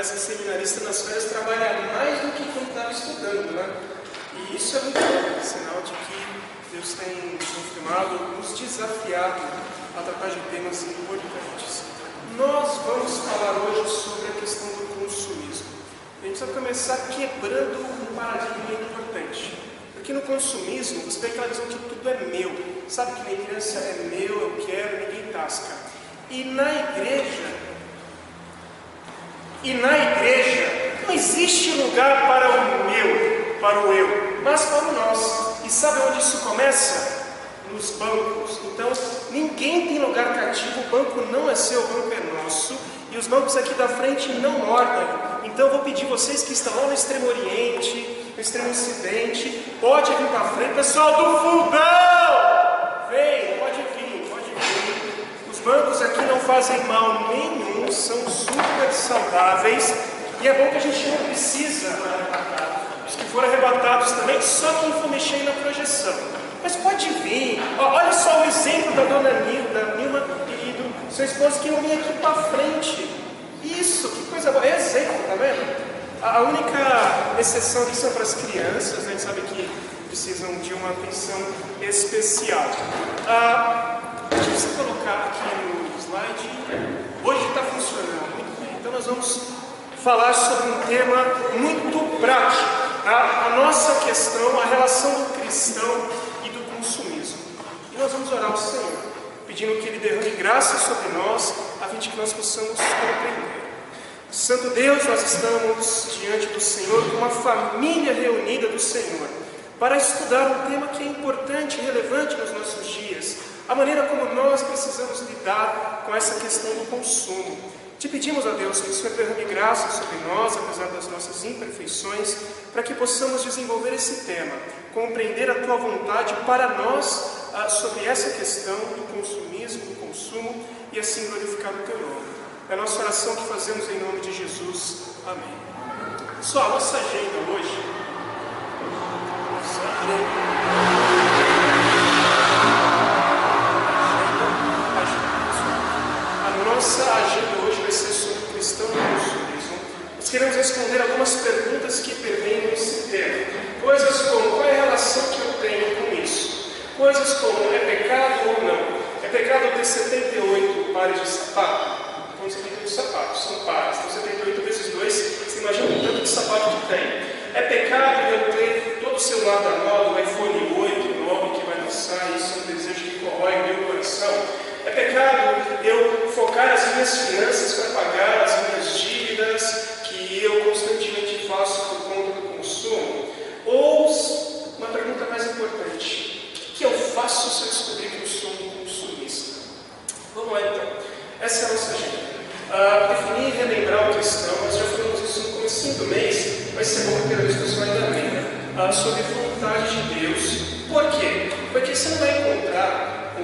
parece que seminarista nas férias trabalha mais do que quando estava estudando, né? E isso é muito bom, sinal de que Deus tem confirmado, nos desafiado a tratar de temas importantes. Nós vamos falar hoje sobre a questão do consumismo. A gente precisa começar quebrando um paradigma importante. Porque no consumismo, você tem aquela visão que tudo é meu. Sabe que na criança é meu, eu quero, ninguém tasca. E na igreja não existe lugar para o meu, para o eu, mas para o nós. E sabe onde isso começa? Nos bancos. Então, ninguém tem lugar cativo, o banco não é seu, o banco é nosso. E os bancos aqui da frente não mordem. Então, eu vou pedir vocês que estão lá no Extremo Oriente, no Extremo Ocidente, pode vir para frente. Pessoal do fundão, vem, pode vir. Os bancos aqui não fazem mal nenhum, são super saudáveis. E é bom que a gente não precisa arrebatar. Os que foram arrebatados também, só quem for mexer na projeção. Mas pode vir. Olha só o exemplo da dona Nilma e do seu esposo que iam vir aqui para frente. Isso, que coisa boa. É exemplo, tá vendo? A única exceção aqui são para as crianças, né? A gente sabe que precisam de uma atenção especial. Deixa eu só colocar aqui no slide. Hoje está funcionando muito bem. Então nós vamos falar sobre um tema muito prático. A nossa questão, a relação do cristão e do consumismo. E nós vamos orar ao Senhor, pedindo que Ele derrame graça sobre nós, a fim de que nós possamos compreender. Santo Deus, nós estamos diante do Senhor com uma família reunida do Senhor, para estudar um tema que é importante e relevante nos nossos dias, a maneira como nós precisamos lidar com essa questão do consumo. Te pedimos, ó Deus, que o Senhor derrame graça sobre nós, apesar das nossas imperfeições, para que possamos desenvolver esse tema, compreender a Tua vontade para nós sobre essa questão do consumismo, do consumo, e assim glorificar o Teu nome. É a nossa oração que fazemos em nome de Jesus. Amém. Pessoal, a nossa agenda hoje... A nossa agenda hoje vai ser sobre o cristão e o consumismo. Nós queremos responder algumas perguntas que permeiam esse tema. Coisas como, qual é a relação que eu tenho com isso? Coisas como, é pecado ou não? É pecado ter 78 pares de sapato? Então 78 sapatos, são pares. Então 78 vezes 2, você imagina o tanto de sapato que tem. É pecado eu ter todo o celular da moda, o iPhone 8, 9 que vai lançar, isso é um desejo que corrói o meu coração. É pecado eu focar as minhas finanças para pagar as minhas dívidas que eu constantemente faço por conta do consumo? Ou, uma pergunta mais importante, o que eu faço se eu descobrir que eu sou um consumista? Vamos lá então. Essa é a nossa agenda. Definir e relembrar o cristão, nós já falamos isso no começo do mês, vai ser bom ter a discussão ainda bem, sobre a vontade de Deus. Por quê? Porque você não vai encontrar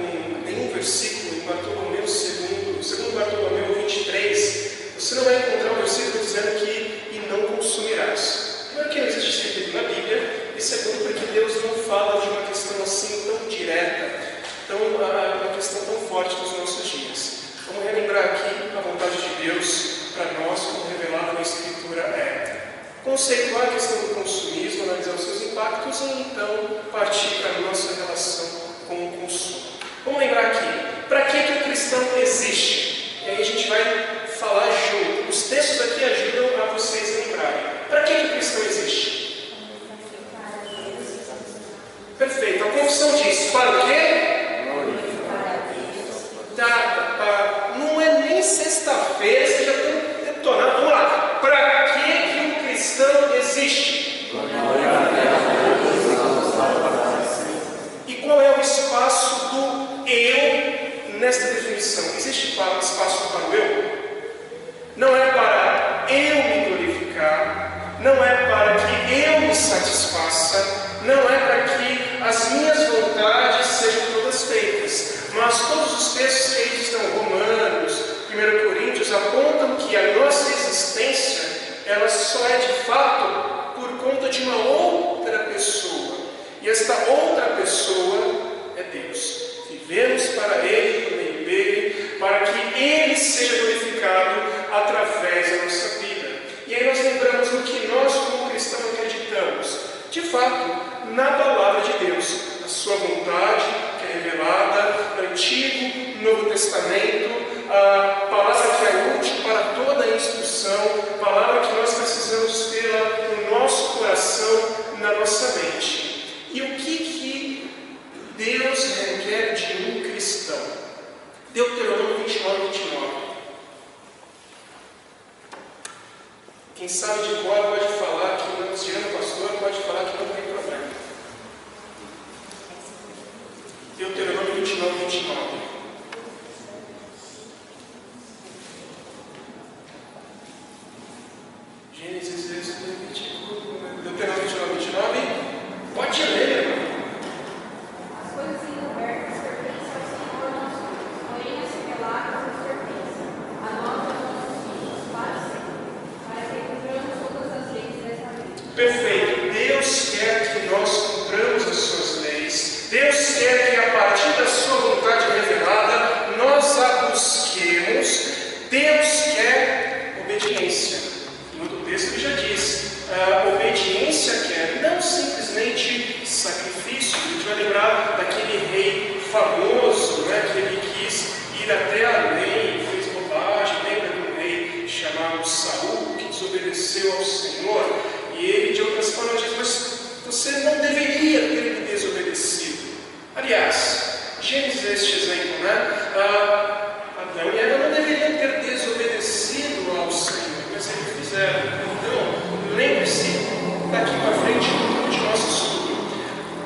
nenhum versículo em Bartolomeu segundo Bartolomeu 23, você não vai encontrar um versículo dizendo que e não consumirás. Primeiro que não existe sentido na Bíblia, e segundo porque Deus não fala de uma questão assim tão direta, uma questão tão forte nos nossos dias. Vamos relembrar aqui a vontade de Deus para nós, como revelada na Escritura conceituar a questão do consumismo, analisar os seus impactos e então partir para a nossa relação com o consumo. Vamos lembrar aqui, para que o cristão existe? E aí a gente vai falar junto. Os textos aqui ajudam a vocês lembrarem. Para que o cristão existe? Perfeito, a confissão diz, para o quê? Não é nem sexta-feira, você já está detonado. Vamos lá. Para que um cristão existe? E qual é o espaço do eu nesta definição? Existe espaço para o eu? Não é para eu me glorificar, não é para que eu me satisfaça, não é para que as minhas vontades sejam todas feitas. Mas todos os textos que aí estão, Romanos, 1 Coríntios, apontam que a nossa existência, ela só é de fato por conta de uma outra pessoa. E esta outra pessoa é Deus. Vivemos para Ele, por meio dele, para que Ele seja glorificado através da nossa vida. Testamento, a palavra que é útil para toda a instrução, palavra que nós precisamos ter no nosso coração, na nossa mente. E o que Deus requer de um cristão? Deuteronômio 29. Quem sabe de cor pode falar que não, tirando o pastor, pode falar que não tem problema. Deuteronômio 29. Gênesis, Êxodo, Deuteronômio 29. Pode ler, irmão. As coisas encobertas pertencem ao Senhor nosso Deus, porém as reveladas nos pertencem a nós e aos nossos filhos, para sempre, para que cumpramos todas as leis desta lei. Perfeito. Deus quer que nós cumpramos as suas leis. Deus quer que a partir da sua vontade revelada nós a busquemos. Deus quer obediência. No outro texto ele já diz, a obediência quer não simplesmente sacrifício. A gente vai lembrar daquele rei famoso, que ele quis ir até além, fez bobagem. Lembra de um rei chamado Saul, que desobedeceu ao Senhor? E ele, de outras formas, diz, mas você não deveria ter me desobedecido. Aliás, Gênesis é este exemplo, Adão e Eva não deveriam ter desobedecido ao Senhor, mas eles fizeram. Então, lembre-se, daqui para frente, no de nosso estudo,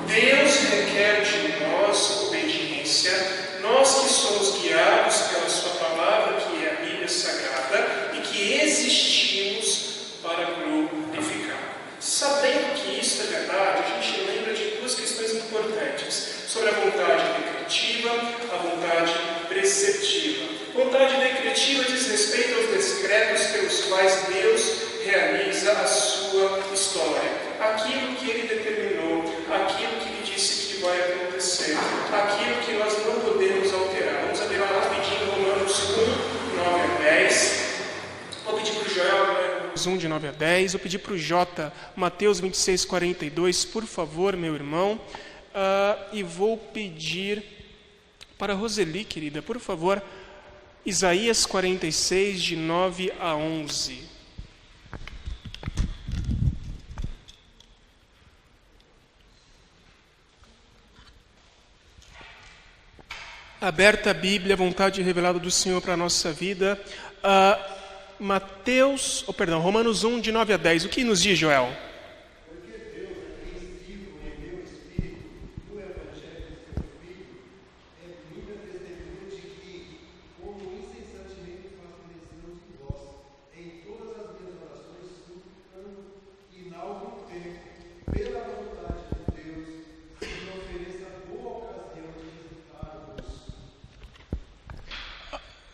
Deus requer de nós obediência, nós que somos guiados pela sua palavra, que é a Bíblia Sagrada, e que existimos para glorificar. Sabendo que isso é verdade, a gente lembra de duas questões importantes sobre a vontade decretiva, a vontade preceptiva. Vontade decretiva diz respeito aos decretos pelos quais Deus realiza a sua história. Aquilo que Ele determinou, aquilo que Ele disse que vai acontecer, aquilo que nós não podemos alterar. Vamos abrir rapidinho Romanos 1, 9 a 10. Vou pedir para o Joel, 1 de 9 a 10. Vou pedir para o Jota, Mateus 26, 42, por favor, meu irmão. E vou pedir para a Roseli, querida, por favor, Isaías 46, de 9 a 11. Aberta a Bíblia, a vontade revelada do Senhor para a nossa vida. Romanos 1, de 9 a 10. O que nos diz, Joel? Porque Deus é inscrito em meu espírito, no Evangelho do seu Filho, é minha testemunha de que, como incessantemente faço menção de vós, em todas as minhas orações, suplicando que, em algum tempo, pela vontade de Deus, se me ofereça boa ocasião de visitar-vos.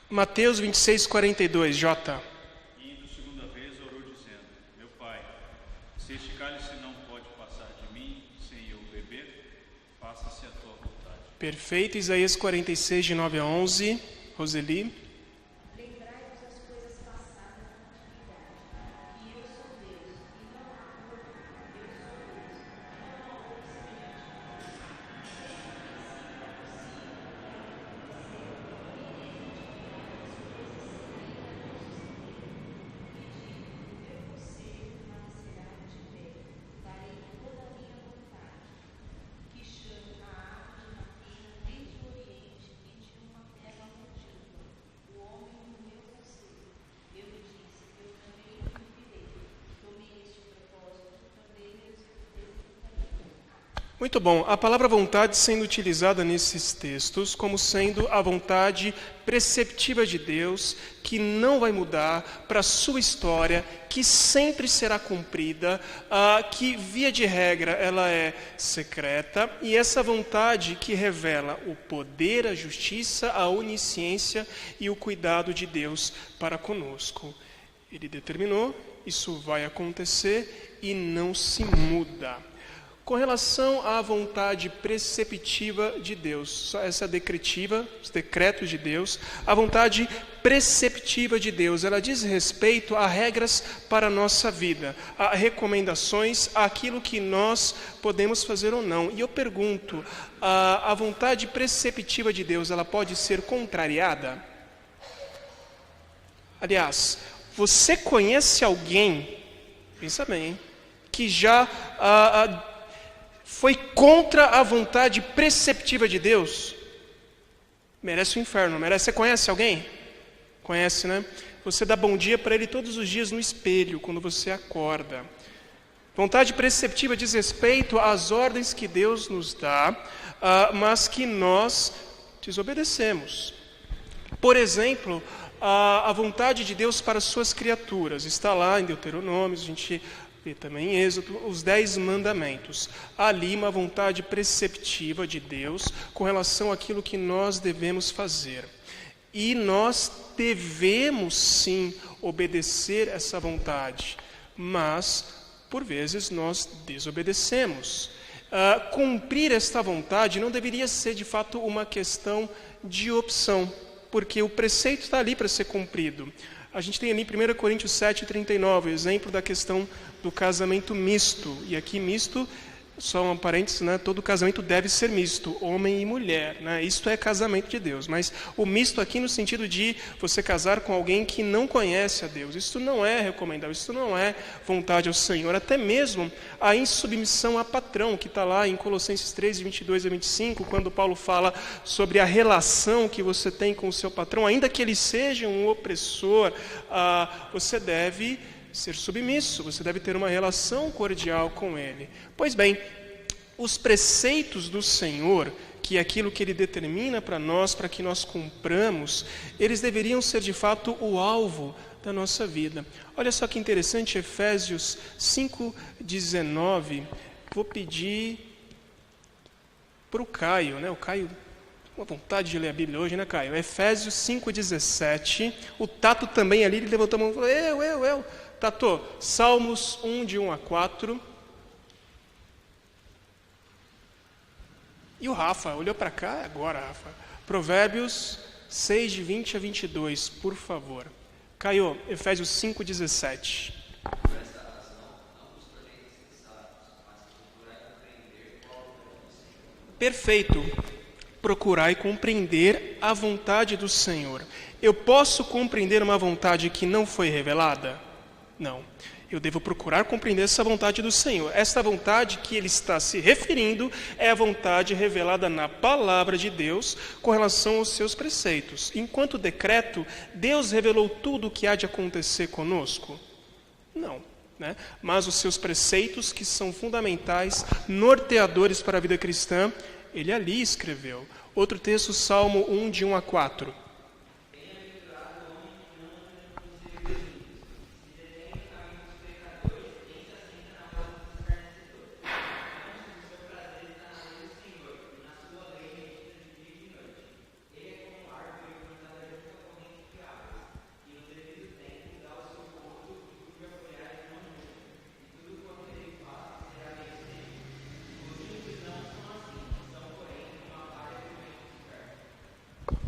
Mateus 26, 42, Jota. Indo segunda vez, orou dizendo: Meu Pai, se este cálice não pode passar de mim sem eu beber, faça-se a tua vontade. Perfeito. Isaías 46, de 9 a 11. Roseli. Lembrai-vos das coisas passadas na antiguidade, que eu sou Deus, e não há outro. Eu sou Deus, e não há outro semelhante. Muito bom. A palavra vontade sendo utilizada nesses textos como sendo a vontade preceptiva de Deus, que não vai mudar para a sua história, que sempre será cumprida, que via de regra ela é secreta, e essa vontade que revela o poder, a justiça, a onisciência e o cuidado de Deus para conosco. Ele determinou, isso vai acontecer e não se muda. Com relação à vontade preceptiva de Deus, essa decretiva, os decretos de Deus, a vontade preceptiva de Deus. Ela diz respeito a regras para a nossa vida, a recomendações, àquilo que nós podemos fazer ou não. E eu pergunto, a vontade preceptiva de Deus, ela pode ser contrariada? Aliás, você conhece alguém, pensa bem, hein, que já foi contra a vontade preceptiva de Deus? Merece o inferno, merece. Você conhece alguém? Conhece, né? Você dá bom dia para ele todos os dias no espelho, quando você acorda. Vontade preceptiva diz respeito às ordens que Deus nos dá, mas que nós desobedecemos. Por exemplo, a vontade de Deus para as suas criaturas. Está lá em Deuteronômio, a gente vê também em Êxodo, os 10 mandamentos. Ali uma vontade preceptiva de Deus com relação àquilo que nós devemos fazer. E nós devemos sim obedecer essa vontade, mas por vezes nós desobedecemos. Cumprir esta vontade não deveria ser de fato uma questão de opção, porque o preceito está ali para ser cumprido. A gente tem ali em 1 Coríntios 7:39, o exemplo da questão do casamento misto. E aqui misto, só um parênteses, né? Todo casamento deve ser misto, homem e mulher, né? Isto é casamento de Deus. Mas o misto aqui no sentido de você casar com alguém que não conhece a Deus. Isso não é recomendável, isso não é vontade ao Senhor. Até mesmo a insubmissão a patrão, que está lá em Colossenses 3:22-25, quando Paulo fala sobre a relação que você tem com o seu patrão, ainda que ele seja um opressor, você deve ser submisso, você deve ter uma relação cordial com ele. Pois bem, os preceitos do Senhor, que é aquilo que ele determina para nós, para que nós cumpramos, eles deveriam ser de fato o alvo da nossa vida. Olha só que interessante, Efésios 5:19. Vou pedir para o Caio, né? O Caio, com vontade de ler a Bíblia hoje, né, Caio? Efésios 5:17. O Tato também ali, ele levantou a mão e falou: eu. Tato, Salmos 1, de 1 a 4. E o Rafa, olhou para cá, agora, Rafa. Provérbios 6, de 20 a 22, por favor. Caio, Efésios 5:17. Perfeito. Procurar e compreender a vontade do Senhor. Eu posso compreender uma vontade que não foi revelada? Não. Eu devo procurar compreender essa vontade do Senhor. Essa vontade que ele está se referindo é a vontade revelada na palavra de Deus com relação aos seus preceitos. Enquanto decreto, Deus revelou tudo o que há de acontecer conosco? Não. Né? Mas os seus preceitos, que são fundamentais, norteadores para a vida cristã, ele ali escreveu. Outro texto, Salmo 1, de 1 a 4.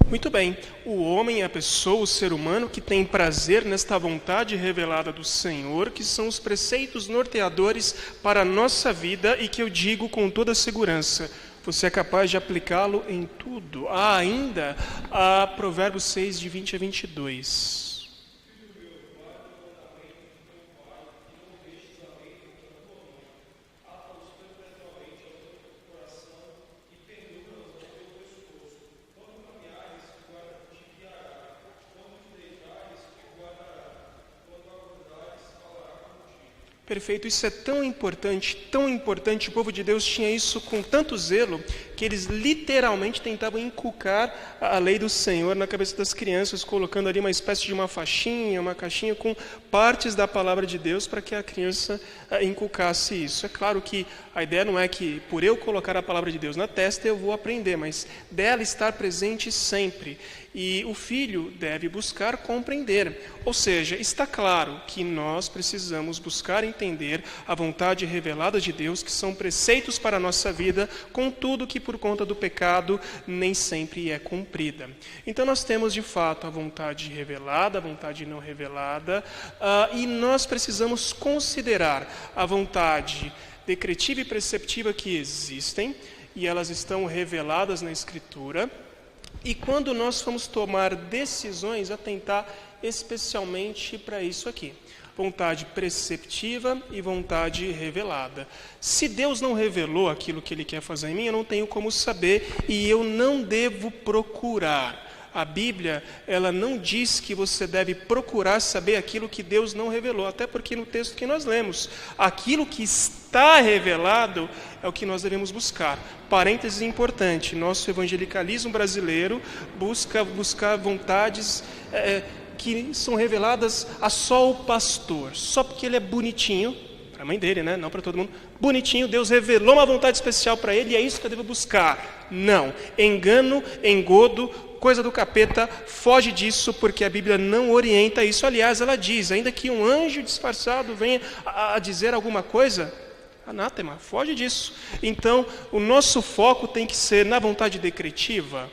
Muito bem, o homem é a pessoa, o ser humano, que tem prazer nesta vontade revelada do Senhor, que são os preceitos norteadores para a nossa vida e que eu digo com toda segurança, você é capaz de aplicá-lo em tudo. Há ainda a Provérbios 6, de 20 a 22. Perfeito, isso é tão importante, o povo de Deus tinha isso com tanto zelo, que eles literalmente tentavam inculcar a lei do Senhor na cabeça das crianças, colocando ali uma espécie de uma faixinha, uma caixinha com partes da palavra de Deus para que a criança inculcasse isso. É claro que a ideia não é que por eu colocar a palavra de Deus na testa eu vou aprender, mas dela estar presente sempre. E o filho deve buscar compreender. Ou seja, está claro que nós precisamos buscar entender a vontade revelada de Deus, que são preceitos para a nossa vida, com tudo que por conta do pecado nem sempre é cumprida. Então nós temos de fato a vontade revelada, a vontade não revelada, e nós precisamos considerar a vontade decretiva e preceptiva que existem, e elas estão reveladas na Escritura, e quando nós vamos tomar decisões, atentar especialmente para isso aqui. Vontade preceptiva e vontade revelada. Se Deus não revelou aquilo que Ele quer fazer em mim, eu não tenho como saber e eu não devo procurar. A Bíblia, ela não diz que você deve procurar saber aquilo que Deus não revelou, até porque no texto que nós lemos, aquilo que está revelado é o que nós devemos buscar. Parênteses importante, nosso evangelicalismo brasileiro busca vontades que são reveladas a só o pastor, só porque ele é bonitinho, para a mãe dele, né? Não para todo mundo, bonitinho, Deus revelou uma vontade especial para ele e é isso que eu devo buscar. Não, engano, engodo, coisa do capeta, foge disso, porque a Bíblia não orienta isso. Aliás, ela diz, ainda que um anjo disfarçado venha a dizer alguma coisa, anátema, foge disso. Então, o nosso foco tem que ser na vontade decretiva.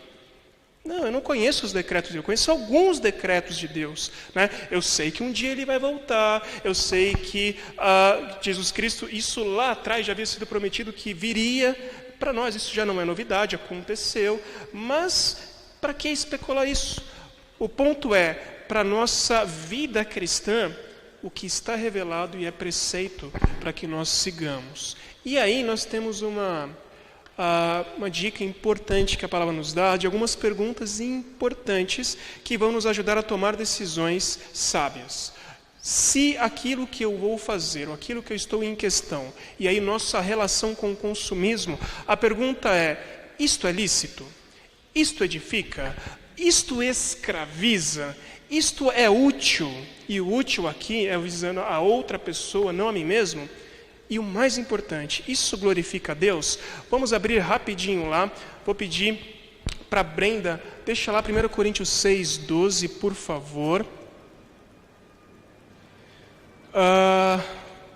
Não, eu não conheço os decretos de Deus, eu conheço alguns decretos de Deus, né? Eu sei que um dia Ele vai voltar, eu sei que Jesus Cristo, isso lá atrás já havia sido prometido que viria, para nós isso já não é novidade, aconteceu, mas para que especular isso? O ponto é, para a nossa vida cristã, o que está revelado e é preceito para que nós sigamos. E aí nós temos uma dica importante que a palavra nos dá, de algumas perguntas importantes que vão nos ajudar a tomar decisões sábias. Se aquilo que eu vou fazer, ou aquilo que eu estou em questão, e aí nossa relação com o consumismo, a pergunta é, isto é lícito? Isto edifica? Isto escraviza? Isto é útil? E o útil aqui é visando a outra pessoa, não a mim mesmo? E o mais importante, isso glorifica a Deus? Vamos abrir rapidinho lá, vou pedir para a Brenda, deixa lá 1 Coríntios 6:12, por favor.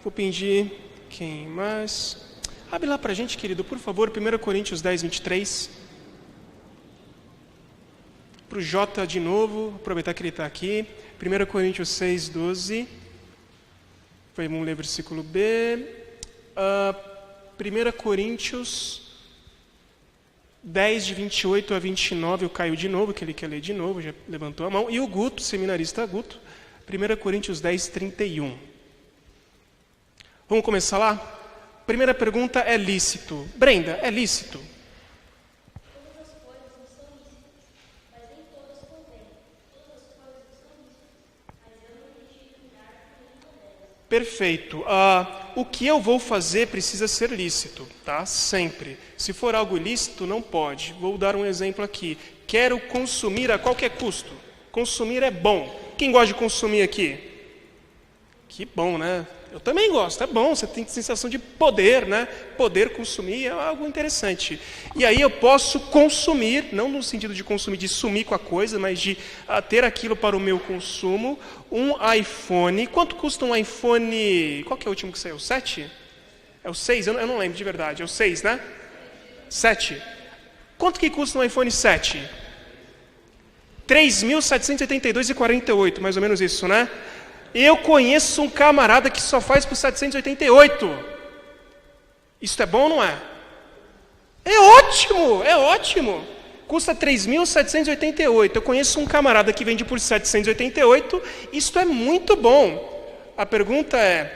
Vou pedir, quem mais? Abre lá para a gente, querido, por favor, 1 Coríntios 10:23. Para o Jota de novo, aproveitar que ele está aqui. 1 Coríntios 6:12. Vamos ler versículo B. 1 Coríntios 10, de 28 a 29, eu caio de novo, que ele quer ler de novo, já levantou a mão. E o Guto, seminarista Guto, 1 Coríntios 10, 31. Vamos começar lá? Primeira pergunta, é lícito? Brenda, é lícito? Todas as coisas não são lícitas, mas nem todas convêm. Todas as coisas são lícitas, mas eu não deixei lugar para nenhuma delas. Perfeito. O que eu vou fazer precisa ser lícito, tá? Sempre. Se for algo ilícito, não pode. Vou dar um exemplo aqui. Quero consumir a qualquer custo. Consumir é bom. Quem gosta de consumir aqui? Que bom, né? Eu também gosto, é bom, você tem sensação de poder, né? Poder consumir é algo interessante. E aí eu posso consumir, não no sentido de consumir, de sumir com a coisa, mas de ter aquilo para o meu consumo, um iPhone. Quanto custa um iPhone? Qual que é o último que saiu? 7? É o 6? Eu não lembro de verdade. É o 6, né? 7. Quanto que custa um iPhone 7? R$ 3.782,48, mais ou menos isso, né? Eu conheço um camarada que só faz por 788. Isso é bom ou não é? É ótimo, é ótimo. Custa 3.788. Eu conheço um camarada que vende por 788. Isto é muito bom. A pergunta é,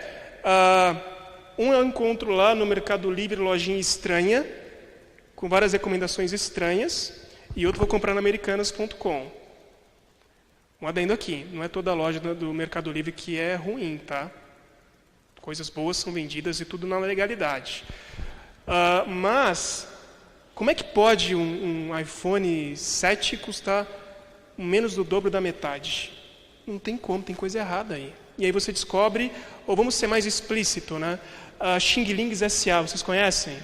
eu encontro lá no Mercado Livre, lojinha estranha, com várias recomendações estranhas, e outro vou comprar na americanas.com. Um adendo aqui, não é toda loja do Mercado Livre que é ruim, tá? Coisas boas são vendidas e tudo na legalidade. Mas, como é que pode um iPhone 7 custar menos do dobro da metade? Não tem como, tem coisa errada aí. E aí você descobre, ou vamos ser mais explícito, né? Xing Lings S.A., vocês conhecem?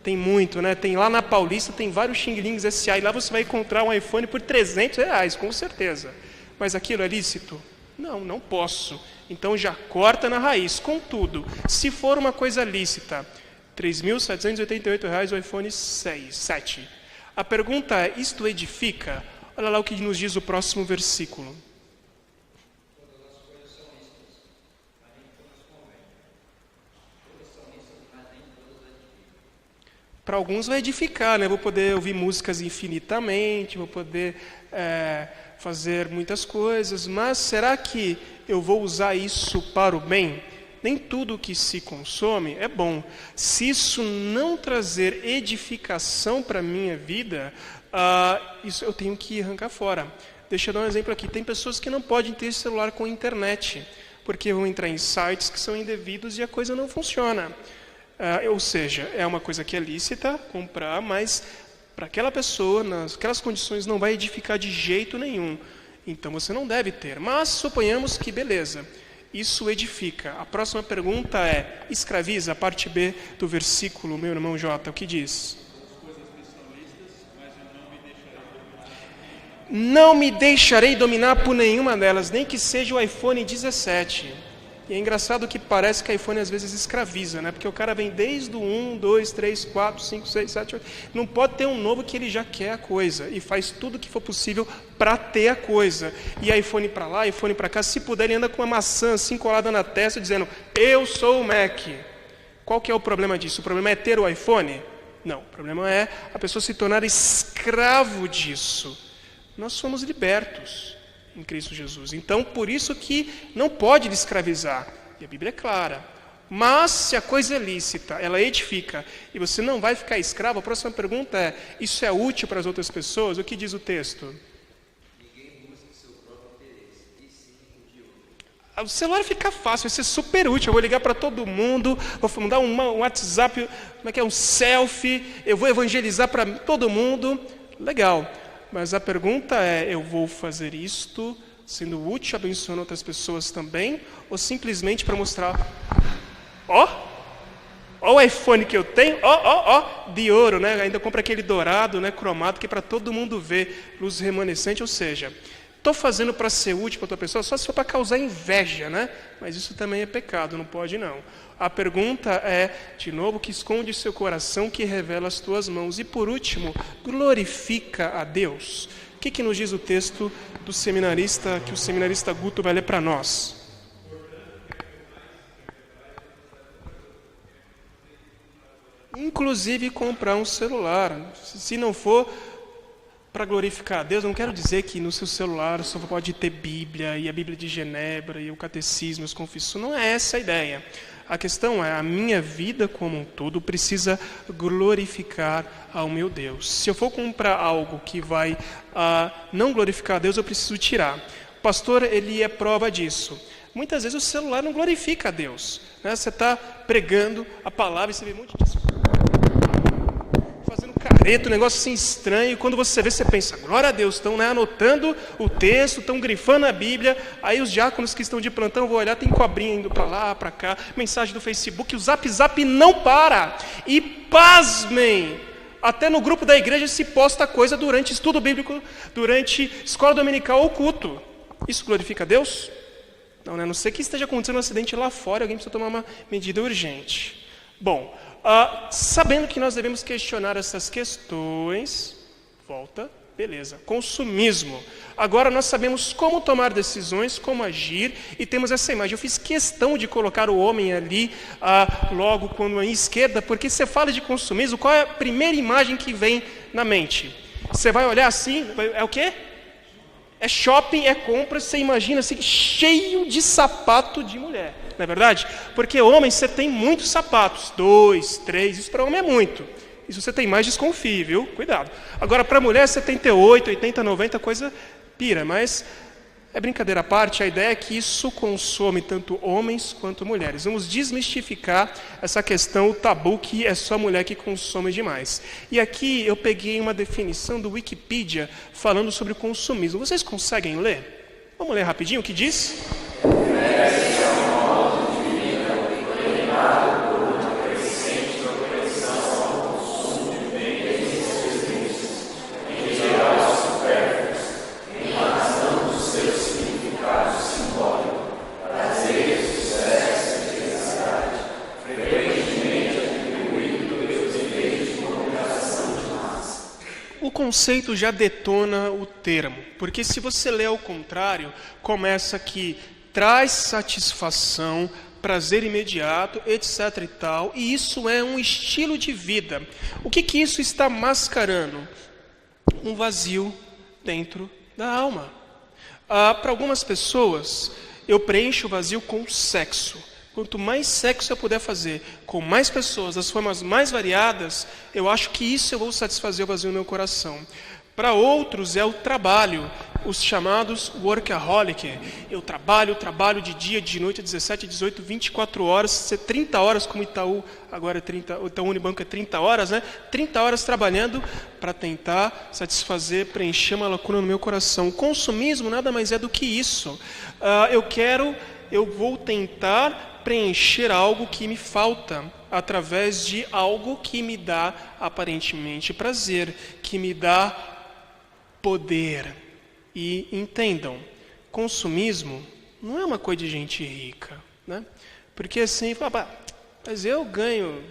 Tem muito, né? Tem lá na Paulista, tem vários Xing Lings S.A. E lá você vai encontrar um iPhone por R$300, com certeza. Mas aquilo é lícito? Não, não posso. Então já corta na raiz. Contudo, se for uma coisa lícita, R$ 3.788 o iPhone 7. A pergunta é, isto edifica? Olha lá o que nos diz o próximo versículo. Para alguns vai edificar, né? Vou poder ouvir músicas infinitamente, vou poder fazer muitas coisas, mas será que eu vou usar isso para o bem? Nem tudo que se consome é bom. Se isso não trazer edificação para a minha vida, isso eu tenho que arrancar fora. Deixa eu dar um exemplo aqui. Tem pessoas que não podem ter celular com internet, porque vão entrar em sites que são indevidos e a coisa não funciona. Ou seja, é uma coisa que é lícita comprar, mas para aquela pessoa, naquelas condições, não vai edificar de jeito nenhum. Então você não deve ter. Mas suponhamos que, beleza, isso edifica. A próxima pergunta é, escraviza, a parte B do versículo, meu irmão Jota, o que diz? Não me deixarei dominar por nenhuma delas, nem que seja o iPhone 17. E é engraçado que parece que o iPhone às vezes escraviza, né? Porque o cara vem desde o 1, 2, 3, 4, 5, 6, 7, 8. Não pode ter um novo que ele já quer a coisa. E faz tudo o que for possível para ter a coisa. E iPhone para lá, iPhone para cá. Se puder, ele anda com uma maçã assim colada na testa, dizendo, eu sou o Mac. Qual que é o problema disso? O problema é ter o iPhone? Não. O problema é a pessoa se tornar escravo disso. Nós somos libertos em Cristo Jesus. Então, por isso que não pode lhe escravizar. E a Bíblia é clara. Mas, se a coisa é lícita, ela edifica, e você não vai ficar escravo, a próxima pergunta é, isso é útil para as outras pessoas? O que diz o texto? Ninguém busca o seu próprio interesse, e sim o de outro. O celular fica fácil, vai ser super útil. Eu vou ligar para todo mundo, vou mandar um WhatsApp, um selfie, eu vou evangelizar para todo mundo. Legal. Mas a pergunta é, eu vou fazer isto sendo útil, abençoando outras pessoas também, ou simplesmente para mostrar, ó o iPhone que eu tenho, de ouro, né? Ainda compra aquele dourado, né, cromado, que é para todo mundo ver, luz remanescente, ou seja, estou fazendo para ser útil para outra pessoa, só se for para causar inveja, né? Mas isso também é pecado, não pode não. A pergunta é, de novo, que esconde seu coração, que revela as tuas mãos. E por último, glorifica a Deus. O que nos diz o texto do seminarista, que o seminarista Guto vai ler para nós? Inclusive comprar um celular. Se não for para glorificar a Deus, não quero dizer que no seu celular só pode ter Bíblia, e a Bíblia de Genebra, e o catecismo, as confissões. Não é essa a ideia. A questão é, a minha vida como um todo precisa glorificar ao meu Deus. Se eu for comprar algo que vai não glorificar a Deus, eu preciso tirar. O pastor, ele é prova disso. Muitas vezes o celular não glorifica a Deus, né? Você está pregando a palavra e você vê um monte de fazendo careta, um negócio assim estranho, e quando você vê, você pensa, glória a Deus, estão, né, anotando o texto, estão grifando a Bíblia, aí os diáconos que estão de plantão, vou olhar, tem cobrinha indo para lá, para cá, mensagem do Facebook, o Zap não para, e pasmem, até no grupo da igreja se posta coisa durante estudo bíblico, durante escola dominical ou culto. Isso glorifica a Deus? Não, né? A não ser que esteja acontecendo um acidente lá fora, alguém precisa tomar uma medida urgente. Bom, sabendo que nós devemos questionar essas questões, volta, beleza, consumismo. Agora nós sabemos como tomar decisões, como agir, e temos essa imagem. Eu fiz questão de colocar o homem ali, logo quando à esquerda, porque você fala de consumismo, qual é a primeira imagem que vem na mente? Você vai olhar assim, é o quê? É shopping, é compra, você imagina assim, cheio de sapato de mulher. Não é verdade? Porque homem, você tem muitos sapatos. 2, 3, isso para homem é muito. E se você tem mais, desconfie, viu? Cuidado. Agora, para mulher, 78, 80, 90, coisa pira. Mas, é brincadeira à parte, a ideia é que isso consome tanto homens quanto mulheres. Vamos desmistificar essa questão, o tabu que é só mulher que consome demais. E aqui eu peguei uma definição do Wikipedia falando sobre o consumismo. Vocês conseguem ler? Vamos ler rapidinho o que diz? conceito já detona o termo, porque se você lê ao contrário, começa que traz satisfação, prazer imediato, etc. e tal, e isso é um estilo de vida. O que isso está mascarando? Um vazio dentro da alma. Para algumas pessoas, eu preencho o vazio com sexo. Quanto mais sexo eu puder fazer com mais pessoas, das formas mais variadas, eu acho que isso eu vou satisfazer o vazio no meu coração. Para outros é o trabalho, os chamados workaholic. Eu trabalho de dia, de noite, 17, 18, 24 horas, 30 horas como Itaú, agora é 30, o Itaú Unibanco é 30 horas, né? 30 horas trabalhando para tentar satisfazer, preencher uma lacuna no meu coração. O consumismo nada mais é do que isso. Eu vou tentar preencher algo que me falta através de algo que me dá aparentemente prazer, que me dá poder. E entendam, consumismo não é uma coisa de gente rica, né? Porque assim, mas eu ganho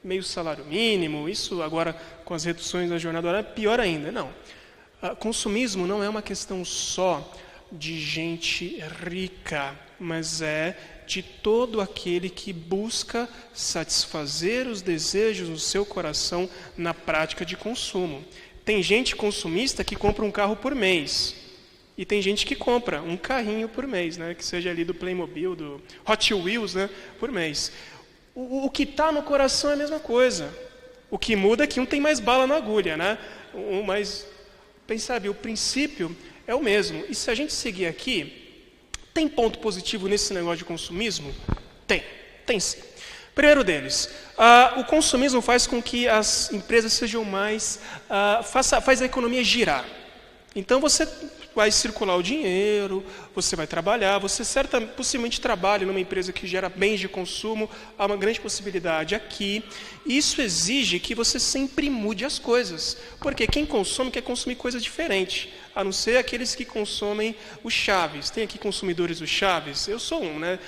meio salário mínimo, isso agora com as reduções da jornada horária, pior ainda. Não, consumismo não é uma questão só de gente rica, mas é de todo aquele que busca satisfazer os desejos no seu coração na prática de consumo. Tem gente consumista que compra um carro por mês. E tem gente que compra um carrinho por mês, né? Que seja ali do Playmobil, do Hot Wheels, né? Por mês. O que está no coração é a mesma coisa. O que muda é que um tem mais bala na agulha, né? Mas, sabe, o princípio é o mesmo. E se a gente seguir aqui, tem ponto positivo nesse negócio de consumismo? Tem sim. Primeiro deles, o consumismo faz com que as empresas sejam mais... faz a economia girar. Então você vai circular o dinheiro, você vai trabalhar, você possivelmente trabalha numa empresa que gera bens de consumo, há uma grande possibilidade aqui. Isso exige que você sempre mude as coisas, porque quem consome quer consumir coisa diferente, a não ser aqueles que consomem o Chaves. Tem aqui consumidores do Chaves? Eu sou um, né?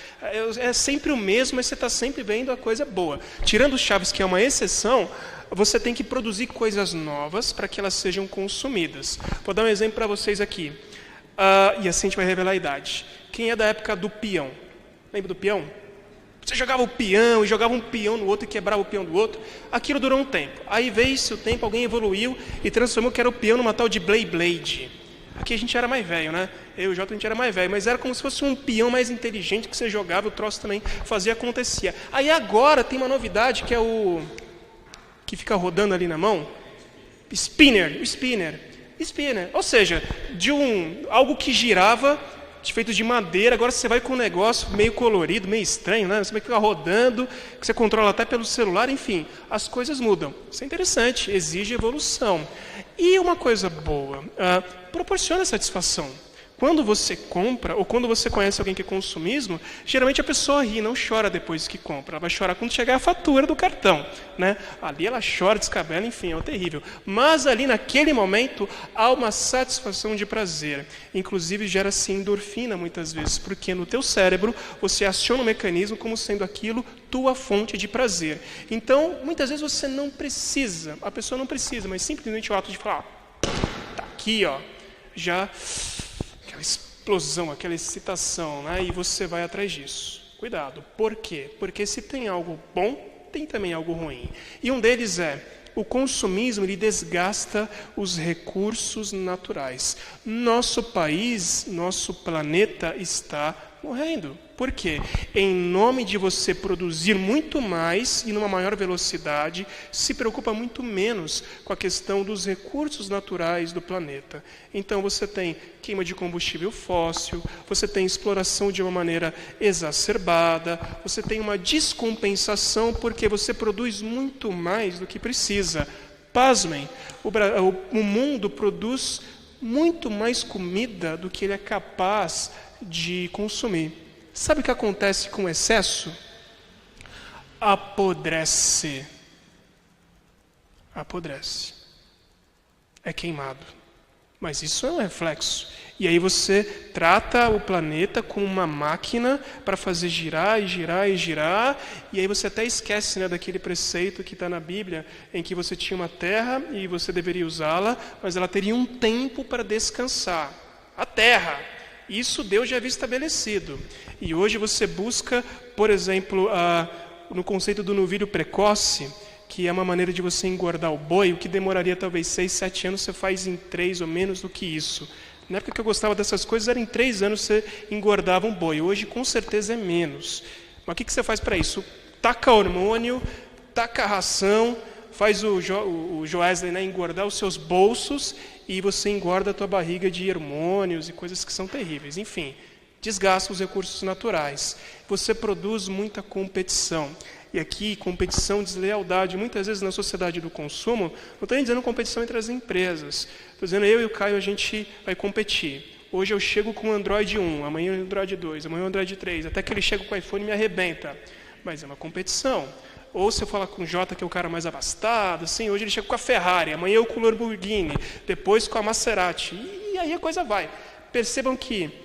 É sempre o mesmo, mas você está sempre vendo a coisa boa. Tirando o Chaves, que é uma exceção, você tem que produzir coisas novas para que elas sejam consumidas. Vou dar um exemplo para vocês aqui. E assim a gente vai revelar a idade. Quem é da época do peão? Lembra do peão? Você jogava o peão e jogava um peão no outro e quebrava o peão do outro. Aquilo durou um tempo. Aí veio-se o tempo, alguém evoluiu e transformou que era o peão numa tal de Blade. Aqui a gente era mais velho, né? Eu e o Jota a gente era mais velho, mas era como se fosse um peão mais inteligente que você jogava, o troço também fazia, acontecia. Aí agora tem uma novidade que é o... que fica rodando ali na mão, spinner. Ou seja, de algo que girava, feito de madeira, agora você vai com um negócio meio colorido, meio estranho, né? Você vai ficar rodando, que você controla até pelo celular, enfim, as coisas mudam. Isso é interessante, exige evolução. E uma coisa boa, proporciona satisfação. Quando você compra, ou quando você conhece alguém que é consumismo, geralmente a pessoa ri, não chora depois que compra. Ela vai chorar quando chegar a fatura do cartão, né? Ali ela chora, descabela, enfim, é terrível. Mas ali naquele momento há uma satisfação de prazer. Inclusive gera-se endorfina muitas vezes, porque no teu cérebro você aciona um mecanismo como sendo aquilo tua fonte de prazer. Então, muitas vezes você não precisa, a pessoa não precisa, mas simplesmente o ato de falar, tá aqui, ó, já... aquela explosão, aquela excitação, né? E você vai atrás disso. Cuidado. Por quê? Porque se tem algo bom, tem também algo ruim. E um deles é, o consumismo, ele desgasta os recursos naturais. Nosso país, nosso planeta está morrendo. Por quê? Em nome de você produzir muito mais e numa maior velocidade, se preocupa muito menos com a questão dos recursos naturais do planeta. Então você tem queima de combustível fóssil, você tem exploração de uma maneira exacerbada, você tem uma descompensação porque você produz muito mais do que precisa. Pasmem, o mundo produz muito mais comida do que ele é capaz de consumir. Sabe o que acontece com o excesso? Apodrece. É queimado. Mas isso é um reflexo. E aí você trata o planeta como uma máquina para fazer girar e girar e girar, e aí você até esquece, né, daquele preceito que está na Bíblia, em que você tinha uma terra e você deveria usá-la, mas ela teria um tempo para descansar. A terra, isso Deus já havia estabelecido. E hoje você busca, por exemplo, no conceito do novilho precoce, que é uma maneira de você engordar o boi, o que demoraria talvez 6, 7 anos, você faz em 3 ou menos do que isso. Na época que eu gostava dessas coisas, era em 3 anos você engordava um boi. Hoje, com certeza, é menos. Mas o que você faz para isso? Taca hormônio, taca ração, faz o Joesley, né, engordar os seus bolsos e você engorda a tua barriga de hormônios e coisas que são terríveis. Enfim, desgasta os recursos naturais. Você produz muita competição. E aqui, competição, deslealdade, muitas vezes na sociedade do consumo, não estou nem dizendo competição entre as empresas. Estou dizendo, eu e o Caio, a gente vai competir. Hoje eu chego com o Android 1, amanhã o Android 2, amanhã o Android 3, até que ele chega com o iPhone e me arrebenta. Mas é uma competição. Ou se eu falar com o Jota, que é o cara mais abastado, assim, hoje ele chega com a Ferrari, amanhã eu com o Lamborghini, depois com a Maserati. E aí a coisa vai. Percebam que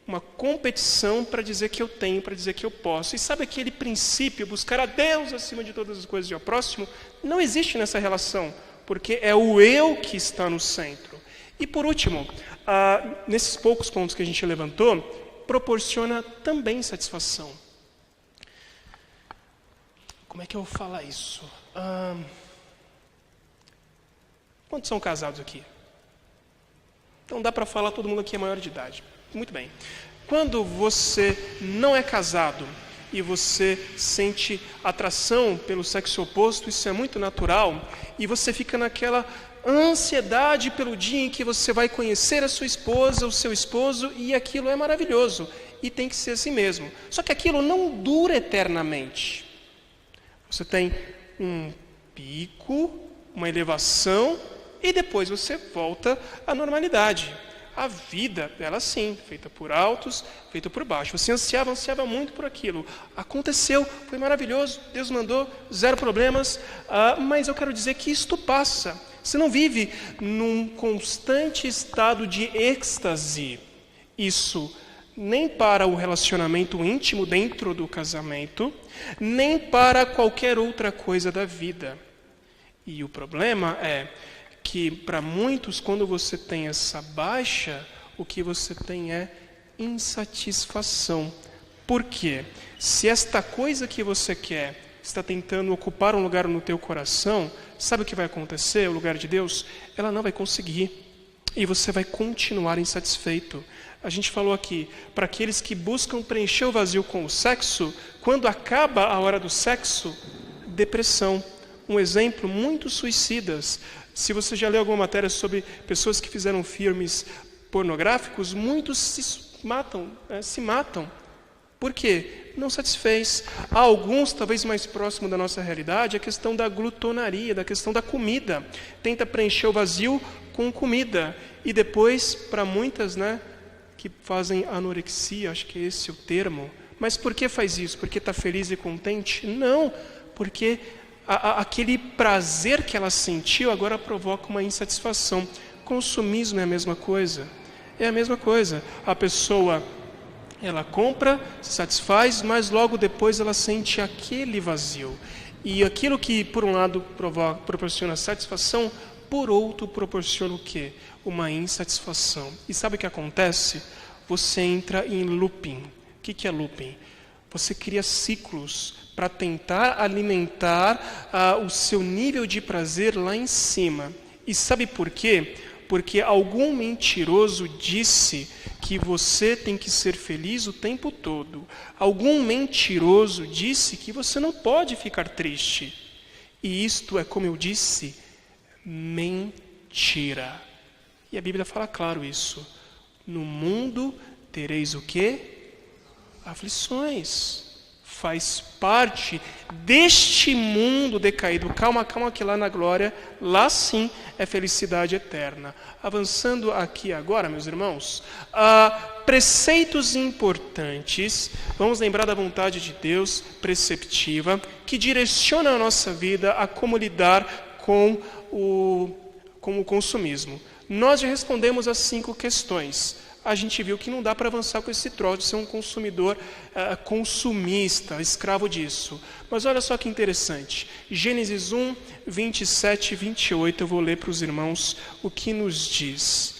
uma competição para dizer que eu tenho, para dizer que eu posso. E sabe aquele princípio, buscar a Deus acima de todas as coisas e ao próximo? Não existe nessa relação, porque é o eu que está no centro. E por último, nesses poucos pontos que a gente levantou, proporciona também satisfação. Como é que eu vou falar isso? Quantos são casados aqui? Então dá para falar, todo mundo aqui é maior de idade. Muito bem. Quando você não é casado e você sente atração pelo sexo oposto, isso é muito natural, e você fica naquela ansiedade pelo dia em que você vai conhecer a sua esposa, o seu esposo, e aquilo é maravilhoso, e tem que ser assim mesmo. Só que aquilo não dura eternamente. Você tem um pico, uma elevação, e depois você volta à normalidade. A vida, ela sim, feita por altos, feita por baixos. Você ansiava muito por aquilo. Aconteceu, foi maravilhoso, Deus mandou, 0 problemas, mas eu quero dizer que isto passa. Você não vive num constante estado de êxtase. Isso nem para o relacionamento íntimo dentro do casamento, nem para qualquer outra coisa da vida. E o problema é que para muitos, quando você tem essa baixa, o que você tem é insatisfação. Por quê? Se esta coisa que você quer está tentando ocupar um lugar no teu coração, sabe o que vai acontecer? O lugar de Deus, ela não vai conseguir. E você vai continuar insatisfeito. A gente falou aqui, para aqueles que buscam preencher o vazio com o sexo, quando acaba a hora do sexo, depressão. Um exemplo, muitos suicidas. Se você já leu alguma matéria sobre pessoas que fizeram filmes pornográficos, muitos se matam. Por quê? Não satisfez. Há alguns, talvez mais próximo da nossa realidade, a questão da glutonaria, da questão da comida. Tenta preencher o vazio com comida. E depois, para muitas, que fazem anorexia, acho que esse é o termo. Mas por que faz isso? Porque está feliz e contente? Não, porque aquele prazer que ela sentiu agora provoca uma insatisfação. Consumismo é a mesma coisa. É a mesma coisa. A pessoa, ela compra, se satisfaz, mas logo depois ela sente aquele vazio. E aquilo que, por um lado, proporciona satisfação, por outro, proporciona o quê? Uma insatisfação. E sabe o que acontece? Você entra em looping. O que é looping? Você cria ciclos para tentar alimentar o seu nível de prazer lá em cima. E sabe por quê? Porque algum mentiroso disse que você tem que ser feliz o tempo todo. Algum mentiroso disse que você não pode ficar triste. E isto é, como eu disse, mentira. E a Bíblia fala claro isso. No mundo tereis o quê? Aflições. Faz parte deste mundo decaído. Calma, que lá na glória, lá sim é felicidade eterna. Avançando aqui agora, meus irmãos, preceitos importantes. Vamos lembrar da vontade de Deus, preceptiva, que direciona a nossa vida a como lidar com o consumismo. Nós já respondemos as 5 questões. A gente viu que não dá para avançar com esse troço de ser um consumidor consumista, escravo disso. Mas olha só que interessante. Gênesis 1, 27 e 28, eu vou ler para os irmãos o que nos diz.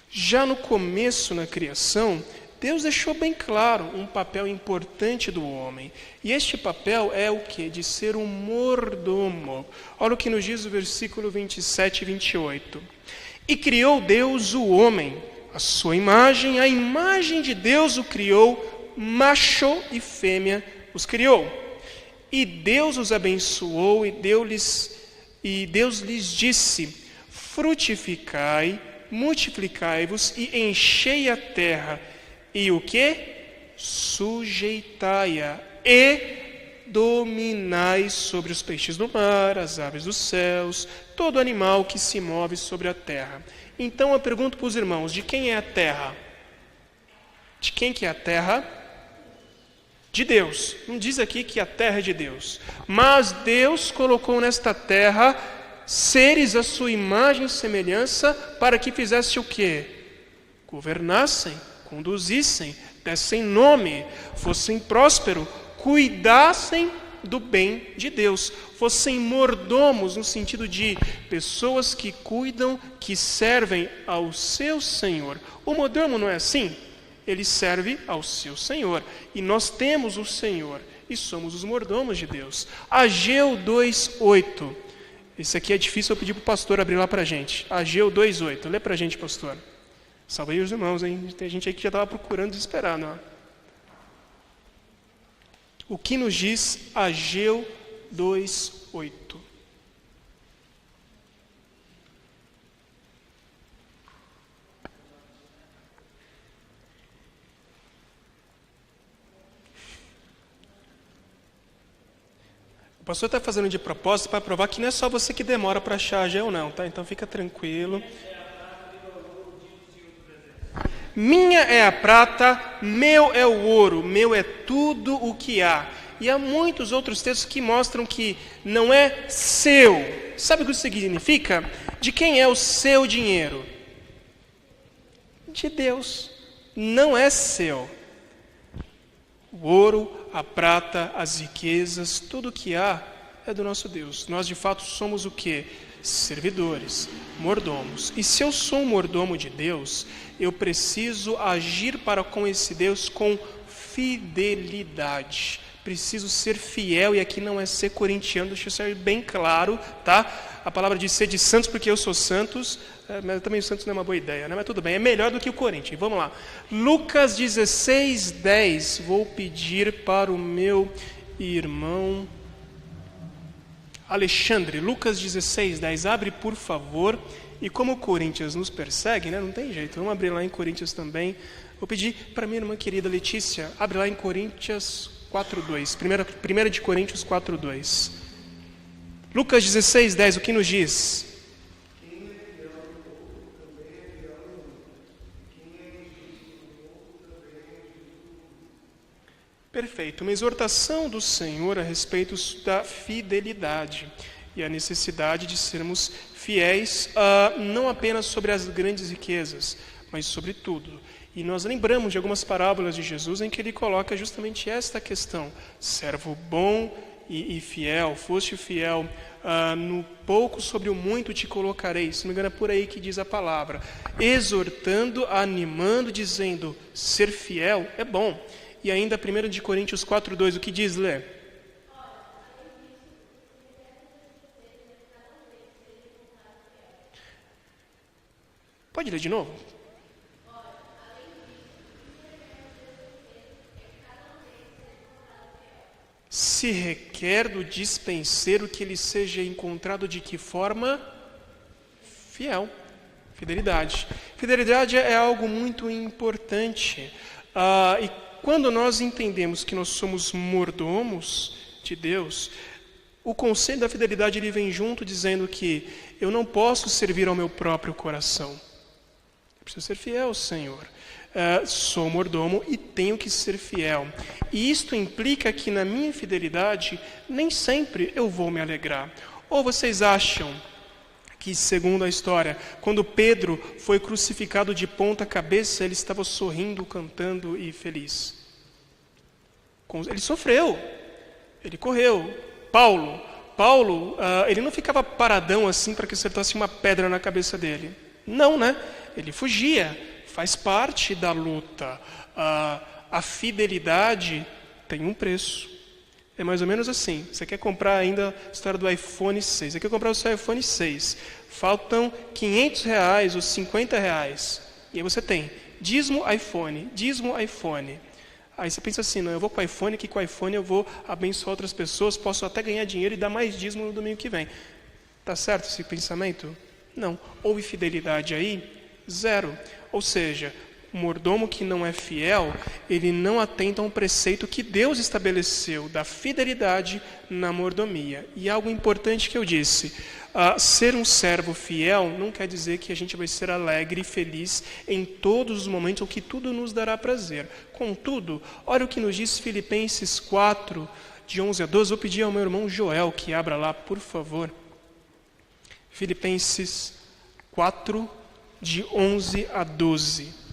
Já no começo, na criação, Deus deixou bem claro um papel importante do homem. E este papel é o quê? De ser um mordomo. Olha o que nos diz o versículo 27 e 28. E criou Deus o homem, a sua imagem, a imagem de Deus o criou, macho e fêmea os criou. E Deus os abençoou e Deus lhes disse: frutificai, multiplicai-vos e enchei a terra. E o quê? Sujeitai-a e dominai sobre os peixes do mar, as aves dos céus, todo animal que se move sobre a terra. Então eu pergunto para os irmãos, de quem é a terra? De quem que é a terra? De Deus. Não diz aqui que a terra é de Deus. Mas Deus colocou nesta terra seres à sua imagem e semelhança para que fizesse o quê? Governassem, conduzissem, dessem nome, fossem prósperos, cuidassem do bem de Deus, fossem mordomos no sentido de pessoas que cuidam, que servem ao seu Senhor. O mordomo não é assim? Ele serve ao seu Senhor. E nós temos o Senhor e somos os mordomos de Deus. Ageu 2:8. Esse aqui é difícil, eu pedi para o pastor abrir lá para a gente. Ageu 2:8. Lê para a gente, pastor. Salve aí os irmãos, hein? Tem gente aí que já estava procurando desesperado, ó. O que nos diz Ageu 2:8? O pastor está fazendo de propósito para provar que não é só você que demora para achar Ageu, não, tá? Então fica tranquilo. Minha é a prata, meu é o ouro, meu é tudo o que há. E há muitos outros textos que mostram que não é seu. Sabe o que isso significa? De quem é o seu dinheiro? De Deus. Não é seu. O ouro, a prata, as riquezas, tudo o que há é do nosso Deus. Nós de fato somos o quê? Servidores, mordomos. E se eu sou um mordomo de Deus, eu preciso agir para com esse Deus com fidelidade. Preciso ser fiel, e aqui não é ser corintiano, deixa eu ser bem claro, tá? A palavra diz ser de santos porque eu sou santos, mas também santos não é uma boa ideia, né? Mas tudo bem, é melhor do que o Corinthians. Vamos lá. Lucas 16:10, vou pedir para o meu irmão Alexandre, Lucas 16:10, abre por favor. E como o Corinthians nos persegue, né? Não tem jeito, vamos abrir lá em Coríntios também. Vou pedir para minha irmã querida Letícia, abre lá em Coríntios 4:2, 1 de Coríntios 4:2. Lucas 16:10, o que nos diz? Perfeito, uma exortação do Senhor a respeito da fidelidade e a necessidade de sermos fiéis, não apenas sobre as grandes riquezas, mas sobre tudo. E nós lembramos de algumas parábolas de Jesus em que ele coloca justamente esta questão: servo bom e fiel, foste fiel, no pouco sobre o muito te colocarei. Se não me engano é por aí que diz a palavra, exortando, animando, dizendo, ser fiel é bom. E ainda 1 de Coríntios 4:2, o que diz, Lê? Pode ler de novo? Se requer do dispenseiro que ele seja encontrado de que forma? Fiel. Fidelidade. Fidelidade é algo muito importante. E quando nós entendemos que nós somos mordomos de Deus, o conceito da fidelidade ele vem junto dizendo que eu não posso servir ao meu próprio coração. Eu preciso ser fiel ao Senhor. Sou mordomo e tenho que ser fiel. E isto implica que na minha fidelidade nem sempre eu vou me alegrar. Ou vocês acham que, segundo a história, quando Pedro foi crucificado de ponta cabeça, ele estava sorrindo, cantando e feliz. Ele sofreu, ele correu. Paulo, ele não ficava paradão assim para que acertasse uma pedra na cabeça dele. Não, né? Ele fugia, faz parte da luta. A fidelidade tem um preço. É mais ou menos assim. Você quer comprar ainda a história do iPhone 6. Você quer comprar o seu iPhone 6. Faltam R$500 ou R$50. E aí você tem dízimo iPhone. Aí você pensa assim, não, eu vou com o iPhone, que com o iPhone eu vou abençoar outras pessoas, posso até ganhar dinheiro e dar mais dízimo no domingo que vem. Tá certo esse pensamento? Não. Houve fidelidade aí? Zero. Ou seja, o mordomo que não é fiel, ele não atenta a um preceito que Deus estabeleceu da fidelidade na mordomia. E algo importante que eu disse, ser um servo fiel não quer dizer que a gente vai ser alegre e feliz em todos os momentos ou que tudo nos dará prazer. Contudo, olha o que nos diz Filipenses 4, de 11 a 12. Vou pedir ao meu irmão Joel que abra lá, por favor. Filipenses 4, de 11 a 12.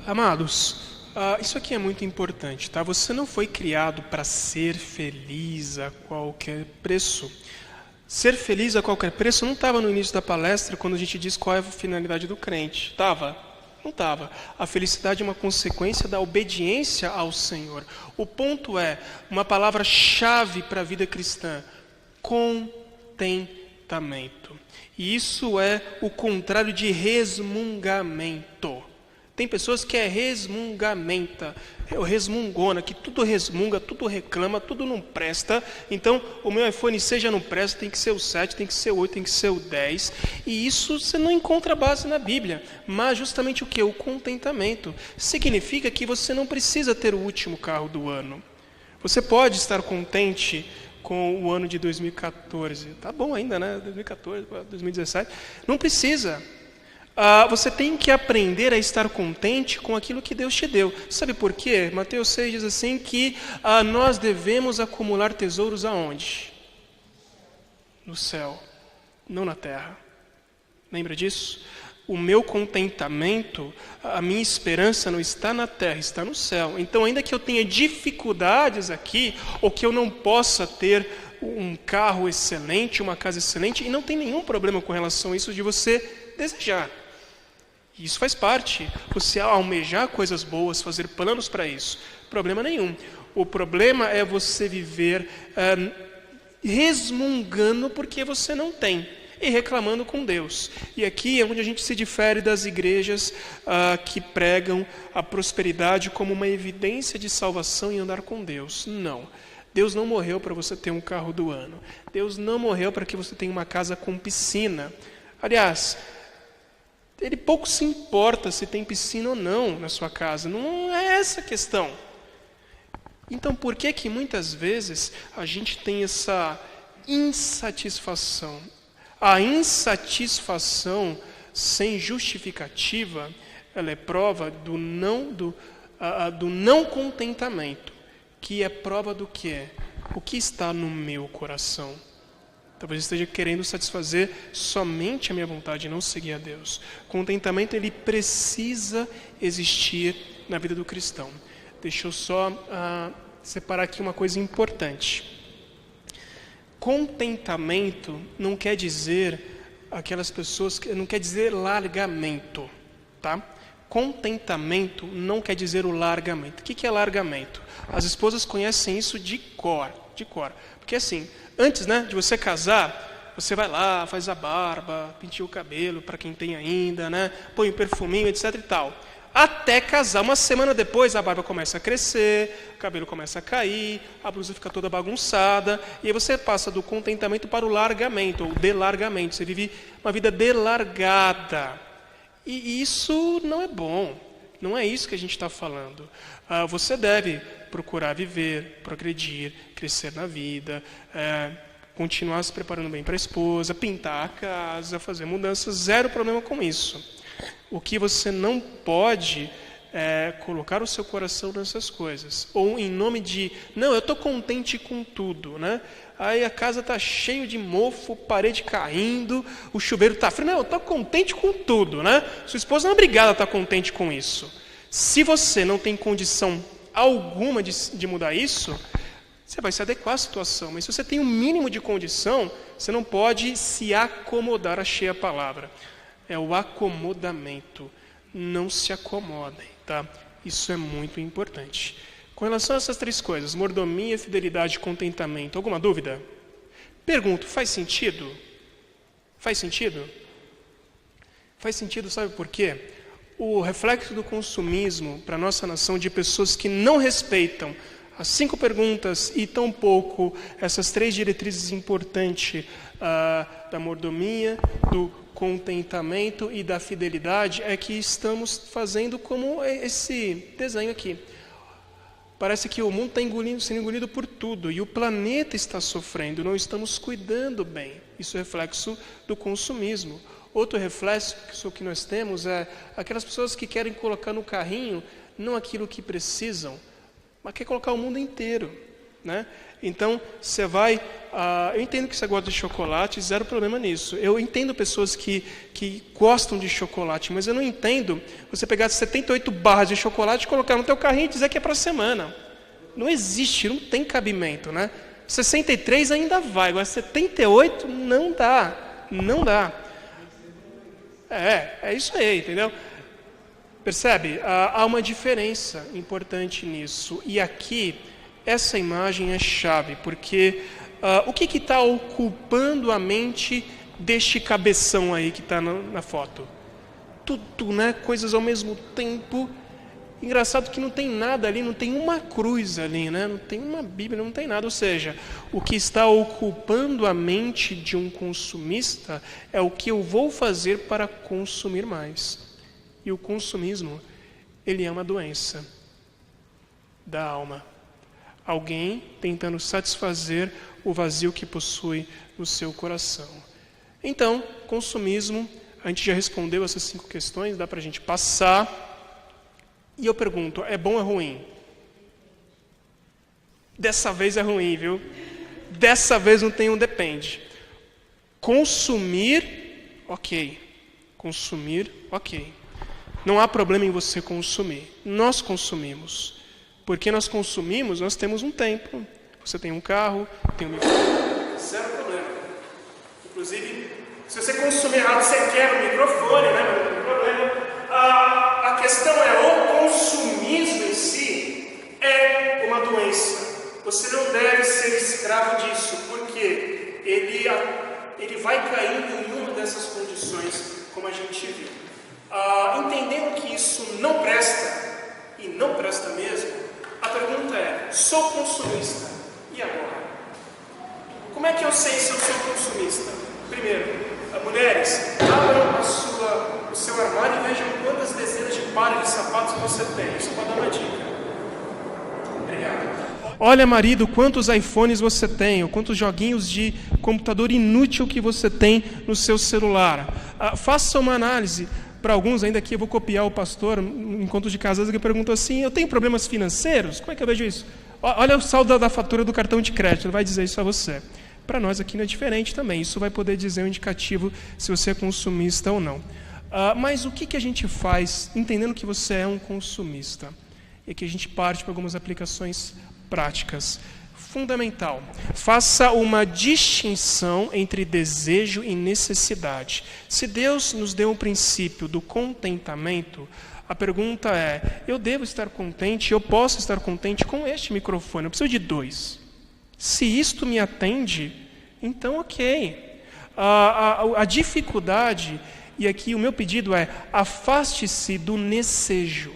Amados, isso aqui é muito importante, tá? Você não foi criado para ser feliz a qualquer preço. Ser feliz a qualquer preço não estava no início da palestra quando a gente diz qual é a finalidade do crente. Estava? Não estava. A felicidade é uma consequência da obediência ao Senhor. O ponto é, uma palavra-chave para a vida cristã, contentamento. E isso é o contrário de resmungamento. Tem pessoas que é resmungamenta, resmungona, que tudo resmunga, tudo reclama, tudo não presta. Então, o meu iPhone 6 já não presta, tem que ser o 7, tem que ser o 8, tem que ser o 10. E isso você não encontra base na Bíblia. Mas justamente o que? O contentamento. Significa que você não precisa ter o último carro do ano. Você pode estar contente com o ano de 2014. Tá bom ainda, né? 2014, 2017. Não precisa. Você tem que aprender a estar contente com aquilo que Deus te deu. Sabe por quê? Mateus 6 diz assim que nós devemos acumular tesouros aonde? No céu, não na terra. Lembra disso? O meu contentamento, a minha esperança não está na terra, está no céu. Então, ainda que eu tenha dificuldades aqui, ou que eu não possa ter um carro excelente, uma casa excelente, e não tem nenhum problema com relação a isso de você desejar. Isso faz parte. Você almejar coisas boas, fazer planos para isso. Problema nenhum. O problema é você viver resmungando porque você não tem. E reclamando com Deus. E aqui é onde a gente se difere das igrejas que pregam a prosperidade como uma evidência de salvação e andar com Deus. Não. Deus não morreu para você ter um carro do ano. Deus não morreu para que você tenha uma casa com piscina. Aliás, Ele pouco se importa se tem piscina ou não na sua casa. Não é essa a questão. Então, por que que muitas vezes a gente tem essa insatisfação? A insatisfação sem justificativa, ela é prova do não contentamento, que é prova do que é? O que está no meu coração? Talvez eu esteja querendo satisfazer somente a minha vontade, não seguir a Deus. Contentamento, ele precisa existir na vida do cristão. Deixa eu só separar aqui uma coisa importante. Contentamento não quer dizer aquelas pessoas que não quer dizer largamento, tá? Contentamento não quer dizer o largamento. O que é largamento? As esposas conhecem isso de cor. Porque assim, antes, né, de você casar, você vai lá, faz a barba, penteia o cabelo, para quem tem ainda, né, põe o perfuminho, etc e tal. Até casar, uma semana depois a barba começa a crescer, o cabelo começa a cair, a blusa fica toda bagunçada, e aí você passa do contentamento para o largamento, ou delargamento. Você vive uma vida delargada. E isso não é bom. Não é isso que a gente está falando. Você deve procurar viver, progredir, crescer na vida, continuar se preparando bem para a esposa, pintar a casa, fazer mudanças, zero problema com isso. O que você não pode é colocar o seu coração nessas coisas. Ou em nome de, não, eu estou contente com tudo, né? Aí a casa está cheia de mofo, parede caindo, o chuveiro está frio. Não, eu estou contente com tudo, né? Sua esposa não é obrigada a estar contente com isso. Se você não tem condição alguma de mudar isso, você vai se adequar à situação. Mas se você tem um mínimo de condição, você não pode se acomodar, achei a palavra. É o acomodamento. Não se acomodem, tá? Isso é muito importante. Com relação a essas 3 coisas, mordomia, fidelidade e contentamento, alguma dúvida? Pergunto, faz sentido? Faz sentido? Faz sentido, sabe por quê? O reflexo do consumismo para a nossa nação de pessoas que não respeitam as 5 perguntas e tampouco essas 3 diretrizes importantes da mordomia, do contentamento e da fidelidade é que estamos fazendo como esse desenho aqui. Parece que o mundo está sendo engolido por tudo e o planeta está sofrendo, não estamos cuidando bem. Isso é reflexo do consumismo. Outro reflexo que nós temos é aquelas pessoas que querem colocar no carrinho não aquilo que precisam, mas quer colocar o mundo inteiro, né? Então, você vai... eu entendo que você gosta de chocolate, zero problema nisso. Eu entendo pessoas que gostam de chocolate, mas eu não entendo você pegar 78 barras de chocolate, colocar no teu carrinho e dizer que é para a semana. Não existe, não tem cabimento, né? 63 ainda vai, agora 78 não dá. Não dá. É isso aí, entendeu? Percebe? Há uma diferença importante nisso. E aqui, essa imagem é chave, porque o que está ocupando a mente deste cabeção aí que está na foto? Tudo, né? Coisas ao mesmo tempo. Engraçado que não tem nada ali, não tem uma cruz ali, né? Não tem uma Bíblia, não tem nada. Ou seja, o que está ocupando a mente de um consumista é o que eu vou fazer para consumir mais. E o consumismo, ele é uma doença da alma. Alguém tentando satisfazer o vazio que possui no seu coração. Então, consumismo, a gente já respondeu essas 5 questões, dá para a gente passar. E eu pergunto, é bom ou é ruim? Dessa vez é ruim, viu? Dessa vez não tem um depende. Consumir, ok. Consumir, ok. Não há problema em você consumir. Nós consumimos. Porque nós consumimos, nós temos um tempo. Você tem um carro, tem um microfone. Zero problema. Inclusive, se você consumir errado, você quebra o microfone, né? Não tem problema. A questão é, o consumismo em si é uma doença. Você não deve ser escravo disso, porque ele vai caindo em uma dessas condições, como a gente viu. Entendendo que isso não presta, e não presta mesmo, a pergunta é, sou consumista, e agora? Como é que eu sei se eu sou consumista? Primeiro, mulheres, abram o seu armário e vejam quantas dezenas de pares de sapatos você tem. Isso pode dar uma dica. Obrigado. Olha, marido, quantos iPhones você tem, ou quantos joguinhos de computador inútil que você tem no seu celular. Faça uma análise. Para alguns, ainda aqui eu vou copiar o pastor, em encontro de casais, que perguntou assim, eu tenho problemas financeiros? Como é que eu vejo isso? Olha o saldo da fatura do cartão de crédito, ele vai dizer isso a você. Para nós aqui não é diferente também, isso vai poder dizer um indicativo se você é consumista ou não. Mas o que a gente faz, entendendo que você é um consumista? E aqui a gente parte para algumas aplicações práticas. Fundamental, faça uma distinção entre desejo e necessidade. Se Deus nos deu o princípio do contentamento, a pergunta é, eu devo estar contente, eu posso estar contente com este microfone, eu preciso de 2. Se isto me atende, então ok. A dificuldade, e aqui o meu pedido é, afaste-se do necejo.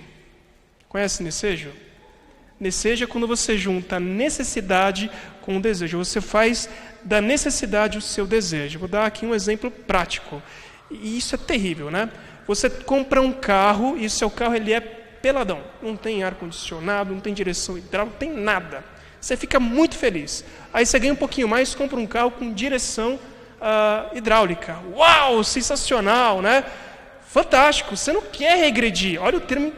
Conhece necejo? Necejo é quando você junta necessidade com o desejo. Você faz da necessidade o seu desejo. Vou dar aqui um exemplo prático. E isso é terrível, né? Você compra um carro e o seu carro ele é peladão. Não tem ar-condicionado, não tem direção hidráulica, não tem nada. Você fica muito feliz. Aí você ganha um pouquinho mais, compra um carro com direção hidráulica. Uau, sensacional, né? Fantástico, você não quer regredir. Olha o termo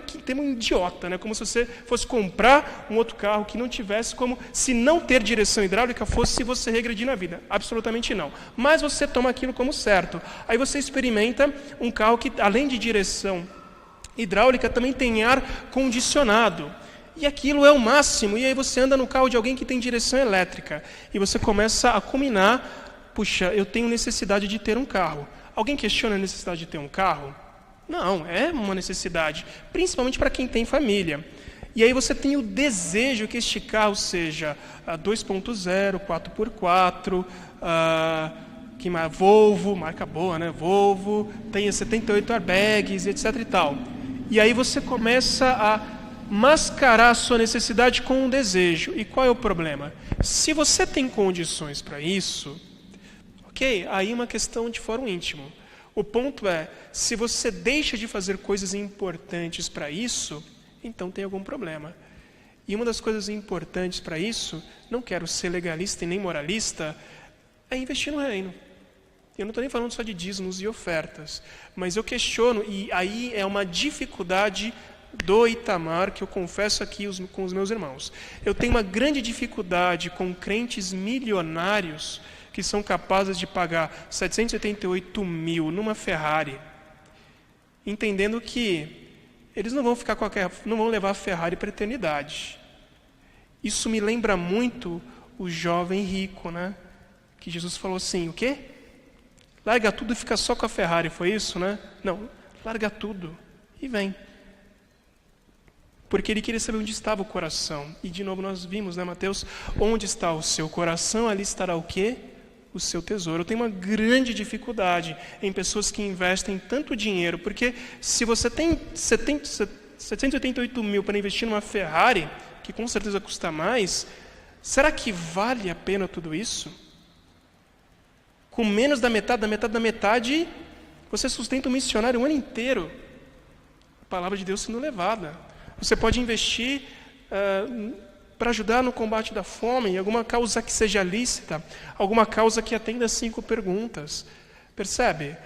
idiota, né? Como se você fosse comprar um outro carro que não tivesse como, se não ter direção hidráulica, fosse você regredir na vida. Absolutamente não. Mas você toma aquilo como certo. Aí você experimenta um carro que, além de direção hidráulica, também tem ar condicionado. E aquilo é o máximo. E aí você anda no carro de alguém que tem direção elétrica. E você começa a combinar, puxa, eu tenho necessidade de ter um carro. Alguém questiona a necessidade de ter um carro? Não, é uma necessidade, principalmente para quem tem família. E aí você tem o desejo que este carro seja 2.0, 4x4, Volvo, marca boa, né? Volvo, tenha 78 airbags, etc. e tal. E aí você começa a mascarar a sua necessidade com um desejo. E qual é o problema? Se você tem condições para isso, ok, aí é uma questão de fórum íntimo. O ponto é, se você deixa de fazer coisas importantes para isso, então tem algum problema. E uma das coisas importantes para isso, não quero ser legalista e nem moralista, é investir no reino. Eu não estou nem falando só de dízimos e ofertas, mas eu questiono, e aí é uma dificuldade do Itamar, que eu confesso aqui com os meus irmãos. Eu tenho uma grande dificuldade com crentes milionários que são capazes de pagar 788 mil numa Ferrari, entendendo que eles não vão levar a Ferrari para a eternidade. Isso me lembra muito o jovem rico, né? Que Jesus falou assim, o quê? Larga tudo e fica só com a Ferrari, foi isso, né? Não, larga tudo e vem. Porque ele queria saber onde estava o coração. E de novo nós vimos, né, Mateus? Onde está o seu coração, ali estará o quê? O seu tesouro. Eu tenho uma grande dificuldade em pessoas que investem tanto dinheiro, porque se você tem 788 mil para investir numa Ferrari, que com certeza custa mais, será que vale a pena tudo isso? Com menos da metade, você sustenta um missionário o ano inteiro. A palavra de Deus sendo levada. Você pode investir para ajudar no combate da fome, em alguma causa que seja lícita, alguma causa que atenda 5 perguntas. Percebe?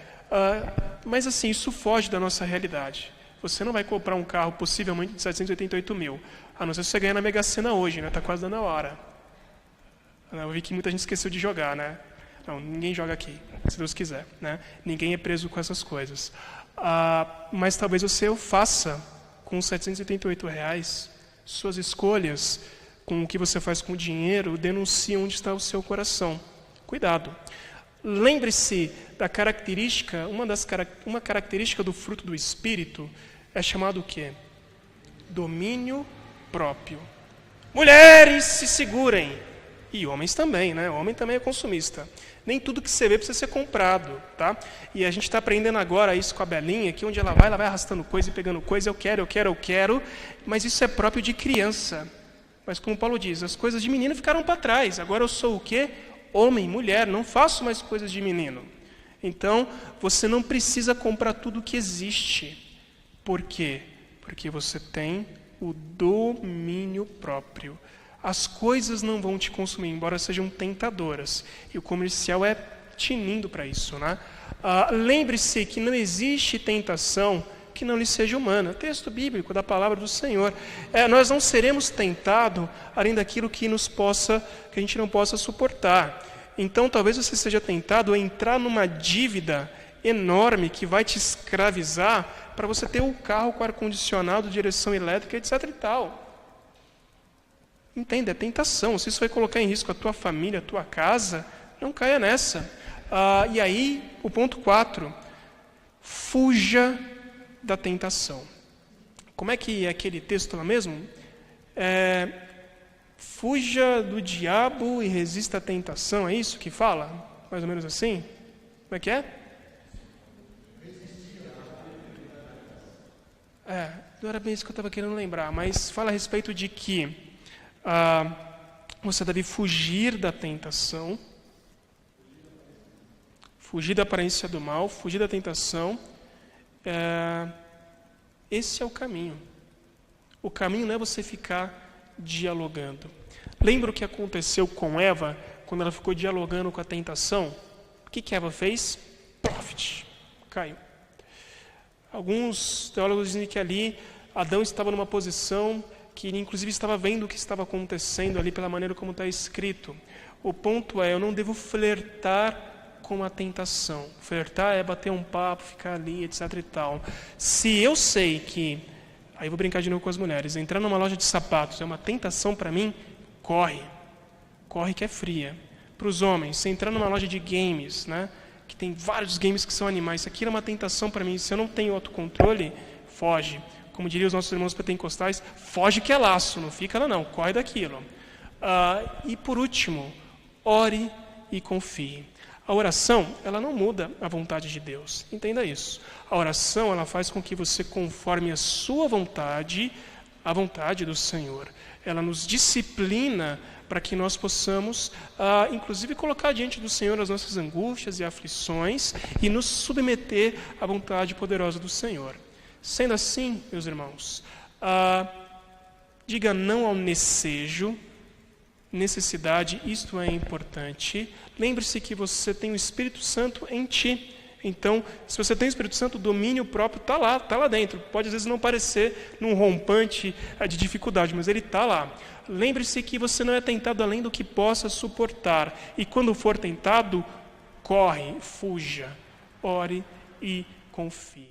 Mas assim, isso foge da nossa realidade. Você não vai comprar um carro possivelmente de 788 mil, a não ser se você ganhar na Mega Sena hoje, né? Está quase dando a hora. Eu vi que muita gente esqueceu de jogar, né? Não, ninguém joga aqui, se Deus quiser, né? Ninguém é preso com essas coisas. Mas talvez você o faça com os R$788, suas escolhas, com o que você faz com o dinheiro, denunciam onde está o seu coração. Cuidado. Lembre-se da característica, uma característica do fruto do Espírito é chamado o quê? Domínio próprio. Mulheres, se segurem. E homens também, né? O homem também é consumista. Nem tudo que você vê precisa ser comprado, tá? E a gente está aprendendo agora isso com a Belinha, que onde ela vai arrastando coisa e pegando coisa, eu quero, mas isso é próprio de criança. Mas como Paulo diz, as coisas de menino ficaram para trás, agora eu sou o quê? Homem, mulher, não faço mais coisas de menino. Então, você não precisa comprar tudo que existe. Por quê? Porque você tem o domínio próprio. As coisas não vão te consumir, embora sejam tentadoras. E o comercial é tinindo para isso, né? Lembre-se que não existe tentação que não lhe seja humana. Texto bíblico da palavra do Senhor. Nós não seremos tentados além daquilo que a gente não possa suportar. Então, talvez você seja tentado a entrar numa dívida enorme que vai te escravizar para você ter um carro com ar-condicionado, direção elétrica, etc. e tal. Entenda, é tentação. Se isso vai colocar em risco a tua família, a tua casa, não caia nessa. E aí, o ponto 4. Fuja da tentação. Como é que é aquele texto lá mesmo? Fuja do diabo e resista à tentação. É isso que fala? Mais ou menos assim? Como é que é? Não era bem isso que eu estava querendo lembrar, mas fala a respeito de que você deve fugir da tentação, fugir da aparência do mal, fugir da tentação. Esse é o caminho. O caminho não é você ficar dialogando. Lembra o que aconteceu com Eva, quando ela ficou dialogando com a tentação? O que Eva fez? Profit. Caiu. Alguns teólogos dizem que ali Adão estava numa posição que ele inclusive estava vendo o que estava acontecendo ali pela maneira como está escrito. O ponto é, eu não devo flertar com a tentação. Flertar é bater um papo, ficar ali, etc. e tal. Se eu sei que, aí eu vou brincar de novo com as mulheres, entrar numa loja de sapatos é uma tentação para mim, corre. Corre que é fria. Para os homens, se entrar numa loja de games, né, que tem vários games que são animais, isso aqui é uma tentação para mim. Se eu não tenho autocontrole, foge. Como diriam os nossos irmãos pentecostais, foge que é laço, não fica lá não, corre daquilo. E por último, ore e confie. A oração, ela não muda a vontade de Deus, entenda isso. A oração, ela faz com que você conforme a sua vontade, a vontade do Senhor. Ela nos disciplina para que nós possamos, inclusive, colocar diante do Senhor as nossas angústias e aflições e nos submeter à vontade poderosa do Senhor. Sendo assim, meus irmãos, diga não ao necejo, necessidade, isto é importante. Lembre-se que você tem o Espírito Santo em ti. Então, se você tem o Espírito Santo, o domínio próprio está lá dentro. Pode às vezes não parecer num rompante de dificuldade, mas ele está lá. Lembre-se que você não é tentado além do que possa suportar. E quando for tentado, corre, fuja, ore e confie.